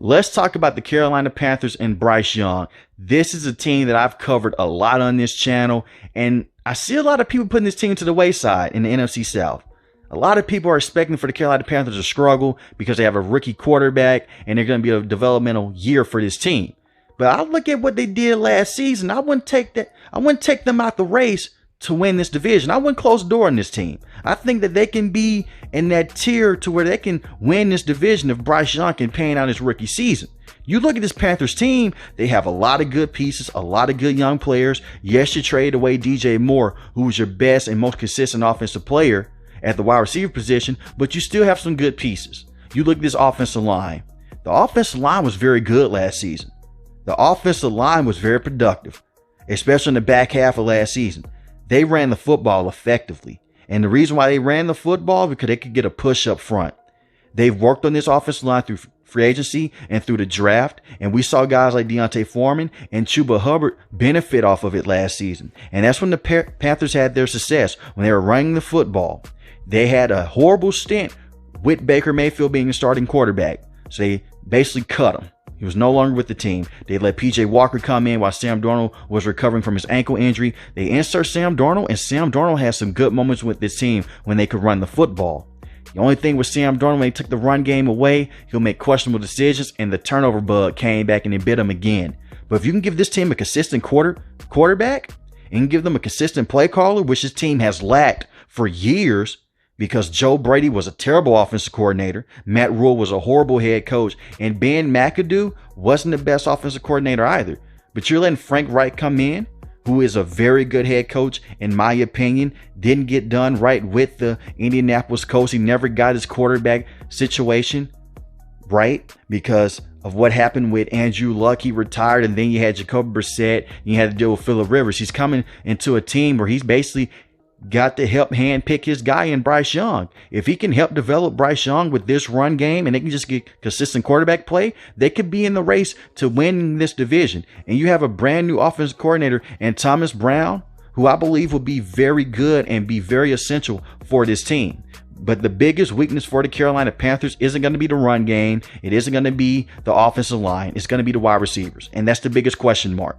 Let's talk about the Carolina Panthers and Bryce Young. This is a team that I've covered a lot on this channel, and I see a lot of people putting this team to the wayside in the NFC South. A lot of people are expecting for the Carolina Panthers to struggle because they have a rookie quarterback and they're going to be a developmental year for this team. But I look at what they did last season. I wouldn't take them out the race to win this division. I wouldn't close the door on this team. I think that they can be in that tier to where they can win this division if Bryce Young can pan out his rookie season. You look at this Panthers team, they have a lot of good pieces, a lot of good young players. Yes, you traded away DJ Moore, who was your best and most consistent offensive player at the wide receiver position, but you still have some good pieces. You look at this offensive line. The offensive line was very good last season. The offensive line was very productive, especially in the back half of last season. They ran the football effectively. And the reason why they ran the football, because they could get a push up front. They've worked on this offensive line through free agency and through the draft. And we saw guys like Deontay Foreman and Chuba Hubbard benefit off of it last season. And that's when the Panthers had their success, when they were running the football. They had a horrible stint with Baker Mayfield being the starting quarterback. So they basically cut him. He was no longer with the team. They let PJ Walker come in while Sam Darnold was recovering from his ankle injury. They insert Sam Darnold, and Sam Darnold has some good moments with this team when they could run the football. The only thing with Sam Darnold, when he took the run game away, he'll make questionable decisions, and the turnover bug came back and it bit him again. But if you can give this team a consistent quarterback and give them a consistent play caller, which this team has lacked for years, because Joe Brady was a terrible offensive coordinator, Matt Rule was a horrible head coach, and Ben McAdoo wasn't the best offensive coordinator either. But you're letting Frank Reich come in, who is a very good head coach, in my opinion, didn't get done right with the Indianapolis Colts. He never got his quarterback situation right because of what happened with Andrew Luck. He retired, and then you had Jacoby Brissett, and you had to deal with Phillip Rivers. He's coming into a team where he's basically got to help handpick his guy in Bryce Young. If he can help develop Bryce Young with this run game and they can just get consistent quarterback play, they could be in the race to win this division. And you have a brand new offensive coordinator and Thomas Brown, who I believe will be very good and be very essential for this team. But the biggest weakness for the Carolina Panthers isn't going to be the run game. It isn't going to be the offensive line. It's going to be the wide receivers. And that's the biggest question mark.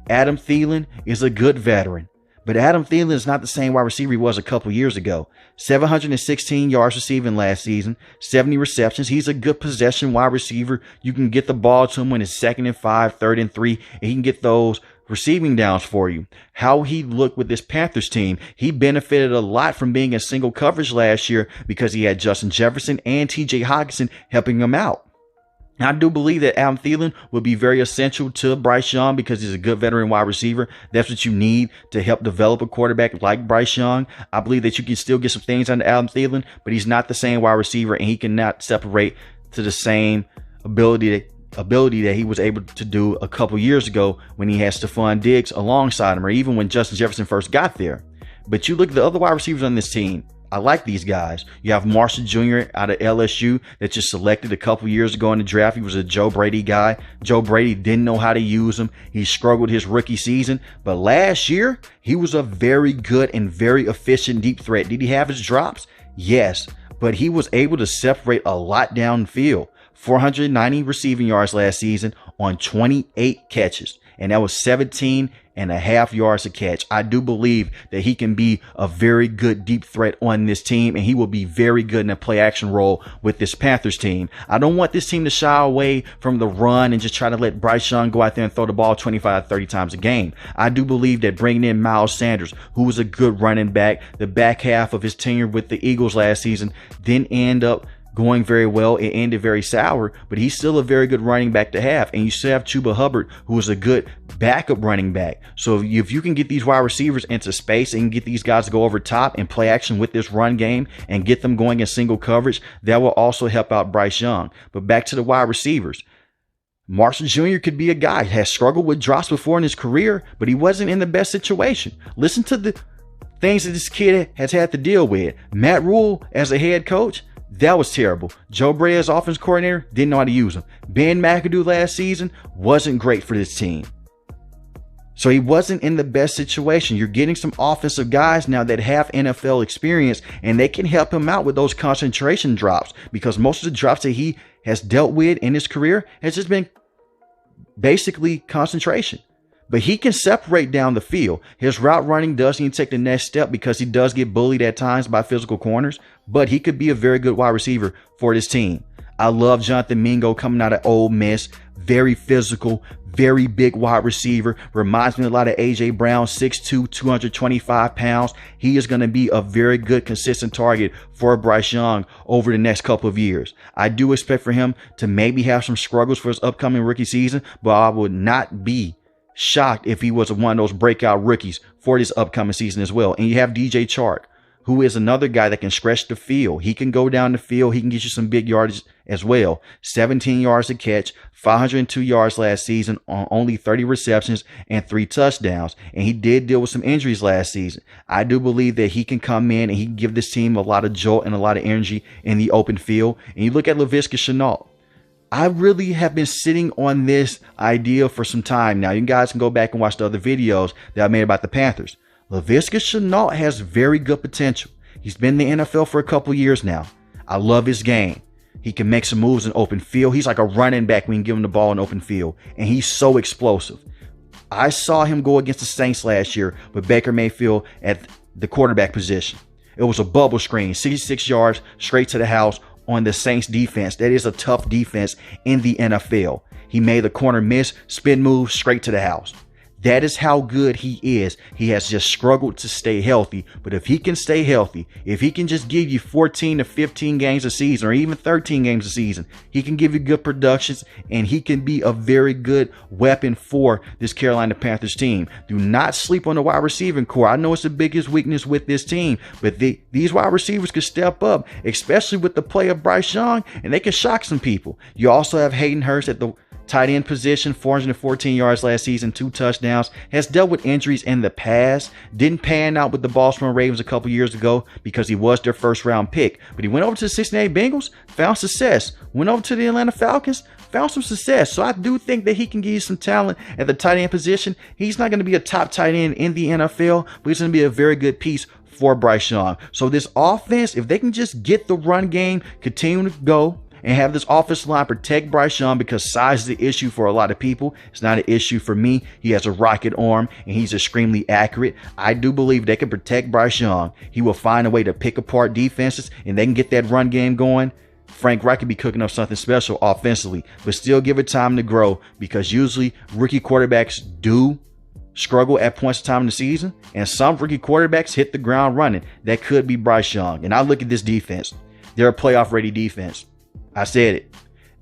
Adam Thielen is a good veteran. But Adam Thielen is not the same wide receiver he was a couple years ago. 716 yards receiving last season, 70 receptions. He's a good possession wide receiver. You can get the ball to him when it's 2nd and 5, 3rd and 3, and he can get those receiving downs for you. How he looked with this Panthers team, he benefited a lot from being in single coverage last year because he had Justin Jefferson and TJ Hockenson helping him out. I do believe that Adam Thielen will be very essential to Bryce Young because he's a good veteran wide receiver. That's what you need to help develop a quarterback like Bryce Young. I believe that you can still get some things out of Adam Thielen, but he's not the same wide receiver, and he cannot separate to the same ability that he was able to do a couple years ago when he had Stephon Diggs alongside him, or even when Justin Jefferson first got there. But you look at the other wide receivers on this team. I like these guys. You have Marshall Jr. out of LSU that just selected a couple years ago in the draft. He was a Joe Brady guy. Joe Brady didn't know how to use him. He struggled his rookie season. But last year, he was a very good and very efficient deep threat. Did he have his drops? Yes. But he was able to separate a lot downfield. 490 receiving yards last season on 28 catches. And that was 17.5 yards a catch. I do believe that he can be a very good deep threat on this team, and he will be very good in a play action role with this Panthers team. I don't want this team to shy away from the run and just try to let Bryce Young go out there and throw the ball 25, 30 times a game. I do believe that bringing in Miles Sanders, who was a good running back, the back half of his tenure with the Eagles last season, didn't end up going very well. It ended very sour, but he's still a very good running back to have. And you still have Chuba Hubbard, who is a good backup running back. So if you can get these wide receivers into space and get these guys to go over top and play action with this run game and get them going in single coverage, that will also help out Bryce Young. But back to the wide receivers. Marshall Jr. could be a guy who has struggled with drops before in his career, but he wasn't in the best situation. Listen to the things that this kid has had to deal with. Matt Rule as a head coach, that was terrible. Joe Brady as offense coordinator, didn't know how to use him. Ben McAdoo last season wasn't great for this team. So he wasn't in the best situation. You're getting some offensive guys now that have NFL experience, and they can help him out with those concentration drops, because most of the drops that he has dealt with in his career has just been basically concentration. But he can separate down the field. His route running does need to take the next step because he does get bullied at times by physical corners, but he could be a very good wide receiver for this team. I love Jonathan Mingo coming out of Ole Miss. Very physical, very big wide receiver. Reminds me a lot of A.J. Brown, 6'2", 225 pounds. He is going to be a very good, consistent target for Bryce Young over the next couple of years. I do expect for him to maybe have some struggles for his upcoming rookie season, but I would not be shocked if he was one of those breakout rookies for this upcoming season as well. And you have DJ Chark, who is another guy that can stretch the field. He can go down the field. He can get you some big yardage as well. 17 yards a catch, 502 yards last season on only 30 receptions and 3 touchdowns. And he did deal with some injuries last season. I do believe that he can come in and he can give this team a lot of jolt and a lot of energy in the open field. And you look at Laviska Shenault. I really have been sitting on this idea for some time now. You guys can go back and watch the other videos that I made about the Panthers. Laviska Shenault has very good potential. He's been in the NFL for a couple years now. I love his game. He can make some moves in open field. He's like a running back when you give him the ball in open field. And he's so explosive. I saw him go against the Saints last year with Baker Mayfield at the quarterback position. It was a bubble screen, 66 yards straight to the house on the Saints defense. That is a tough defense in the NFL. He made the corner miss, spin move straight to the house. That is how good he is. He has just struggled to stay healthy. But if he can stay healthy, if he can just give you 14 to 15 games a season or even 13 games a season, he can give you good productions and he can be a very good weapon for this Carolina Panthers team. Do not sleep on the wide receiving core. I know it's the biggest weakness with this team, but these wide receivers could step up, especially with the play of Bryce Young, and they can shock some people. You also have Hayden Hurst at the tight end position, 414 yards last season, 2 touchdowns, has dealt with injuries in the past, didn't pan out with the Baltimore Ravens a couple years ago because he was their first round pick. But he went over to the Cincinnati Bengals, found success. Went over to the Atlanta Falcons, found some success. So I do think that he can give you some talent at the tight end position. He's not going to be a top tight end in the NFL, but he's going to be a very good piece for Bryce Young. So this offense, if they can just get the run game, continue to go, and have this offensive line protect Bryce Young, because size is the issue for a lot of people. It's not an issue for me. He has a rocket arm and he's extremely accurate. I do believe they can protect Bryce Young. He will find a way to pick apart defenses and they can get that run game going. Frank Reich could be cooking up something special offensively, but still give it time to grow, because usually rookie quarterbacks do struggle at points of time in the season, and some rookie quarterbacks hit the ground running. That could be Bryce Young. And I look at this defense. They're a playoff ready defense. I said it.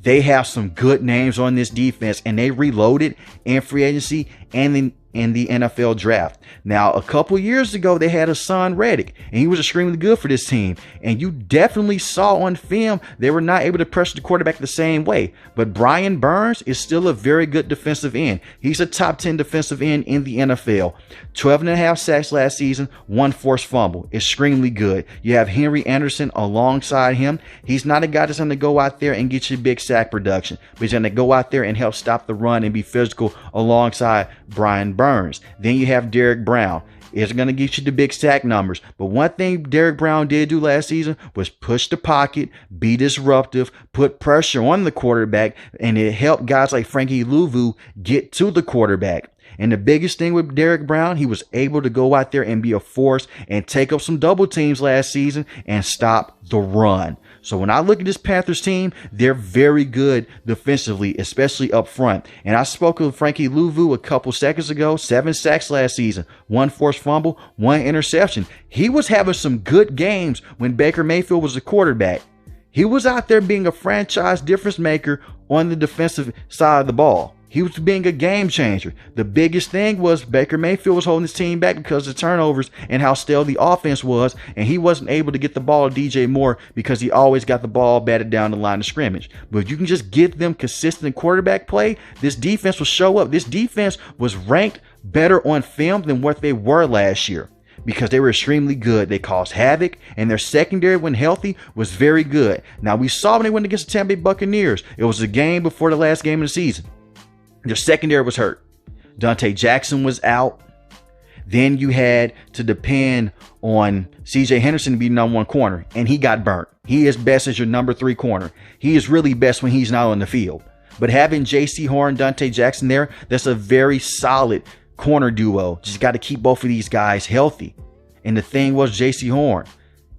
They have some good names on this defense, and they reloaded in free agency and in the NFL draft. Now, a couple years ago, they had Hassan Reddick, and he was extremely good for this team. And you definitely saw on film they were not able to pressure the quarterback the same way. But Brian Burns is still a very good defensive end. He's a top 10 defensive end in the NFL. 12.5 sacks last season, 1 forced fumble. Extremely good. You have Henry Anderson alongside him. He's not a guy that's going to go out there and get you big sack production, but he's going to go out there and help stop the run and be physical alongside Brian Burns. Then you have Derek Brown. Isn't going to get you the big sack numbers, but one thing Derek Brown did do last season was push the pocket, be disruptive, put pressure on the quarterback, and it helped guys like Frankie Louvu get to the quarterback. And the biggest thing with Derek Brown, he was able to go out there and be a force and take up some double teams last season and stop the run. So when I look at this Panthers team, they're very good defensively, especially up front. And I spoke with Frankie Louvu a couple seconds ago. 7 sacks last season, 1 forced fumble, 1 interception. He was having some good games when Baker Mayfield was the quarterback. He was out there being a franchise difference maker on the defensive side of the ball. He was being a game changer. The biggest thing was Baker Mayfield was holding his team back because of turnovers and how stale the offense was, and he wasn't able to get the ball to DJ Moore because he always got the ball batted down the line of scrimmage. But if you can just get them consistent quarterback play, this defense will show up. This defense was ranked better on film than what they were last year, because they were extremely good. They caused havoc, and their secondary, when healthy, was very good. Now, we saw when they went against the Tampa Bay Buccaneers. It was the game before the last game of the season. Their secondary was hurt. Dante Jackson was out. Then you had to depend on CJ Henderson to be number 1 corner, and he got burnt. He is best as your number 3 corner. He is really best when he's not on the field. But having J.C. Horn, Dante Jackson there, that's a very solid corner duo. Just got to keep both of these guys healthy. And the thing was, J.C. Horn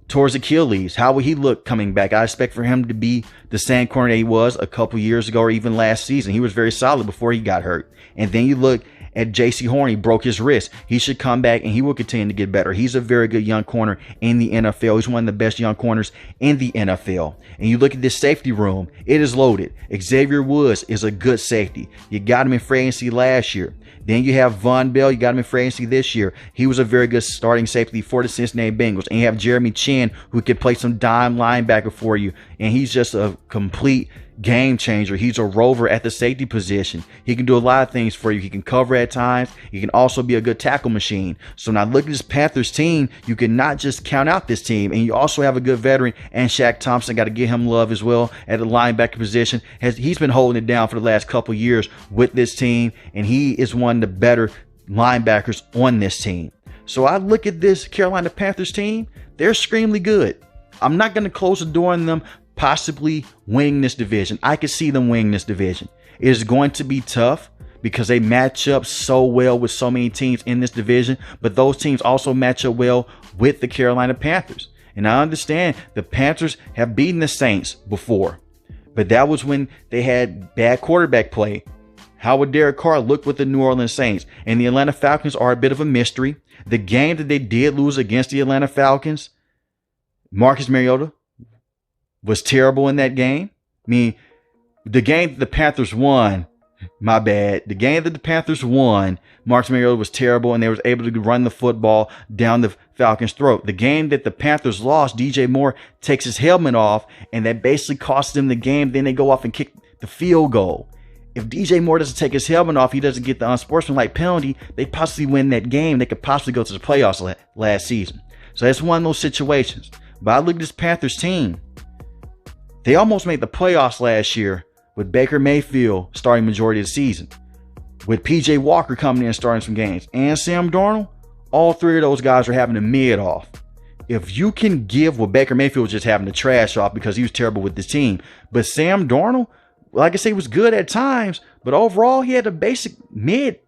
towards Achilles. How will he look coming back? I expect for him to be the same corner that he was a couple years ago or even last season. He was very solid before he got hurt. And then you look at J.C. Horn. He broke his wrist. He should come back and he will continue to get better. He's a very good young corner in the NFL. He's one of the best young corners in the NFL. And you look at this safety room, it is loaded. Xavier Woods is a good safety. You got him in free agency last year. Then you have Von Bell. You got him in free agency this year. He was a very good starting safety for the Cincinnati Bengals. And you have Jeremy Chin, who can play some dime linebacker for you. And he's just a complete game changer. He's a rover at the safety position. He can do a lot of things for you. He can cover at times. He can also be a good tackle machine. So now look at this Panthers team. You cannot just count out this team. And you also have a good veteran, and Shaq Thompson. Got to give him love as well at the linebacker position. He's been holding it down for the last couple years with this team, and he is one of the better linebackers on this team. So I look at this Carolina Panthers team. They're extremely good. I'm not going to close the door on them possibly winning this division. I could see them winning this division. It is going to be tough because they match up so well with so many teams in this division, but those teams also match up well with the Carolina Panthers. And I understand the Panthers have beaten the Saints before, but that was when they had bad quarterback play. How would Derek Carr look with the New Orleans Saints? And the Atlanta Falcons are a bit of a mystery. The game that they did lose against the Atlanta Falcons, Marcus Mariota was terrible in that game. I mean, the game that the Panthers won, my bad. The game that the Panthers won, Marcus Mariota was terrible, and they was able to run the football down the Falcons' throat. The game that the Panthers lost, DJ Moore takes his helmet off, and that basically cost them the game. Then they go off and kick the field goal. If DJ Moore doesn't take his helmet off, he doesn't get the unsportsmanlike penalty, they possibly win that game. They could possibly go to the playoffs last season. So that's one of those situations. But I look at this Panthers team. They almost made the playoffs last year with Baker Mayfield starting majority of the season, with PJ Walker coming in and starting some games, and Sam Darnold. All three of those guys are having a mid off. If you can give what Baker Mayfield was just having the trash off because he was terrible with this team, but Sam Darnold, like I say, was good at times, but overall he had a basic mid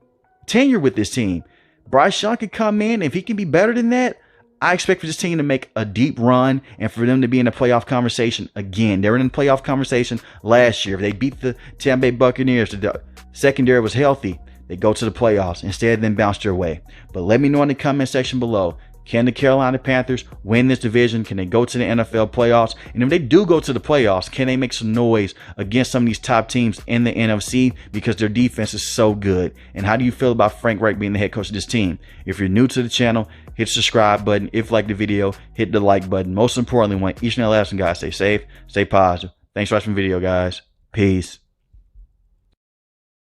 tenure with this team. Bryce Young could come in. If he can be better than that, I expect for this team to make a deep run and for them to be in a playoff conversation again. They were in the playoff conversation last year. If they beat the Tampa Bay Buccaneers, the secondary was healthy, they go to the playoffs. Instead, then bounce their way. But let me know in the comment section below. Can the Carolina Panthers win this division? Can they go to the NFL playoffs? And if they do go to the playoffs, can they make some noise against some of these top teams in the NFC because their defense is so good? And how do you feel about Frank Reich being the head coach of this team? If you're new to the channel, hit the subscribe button. If you like the video, hit the like button. Most importantly, want each and every last one, guys, stay safe, stay positive. Thanks for watching the video, guys. Peace.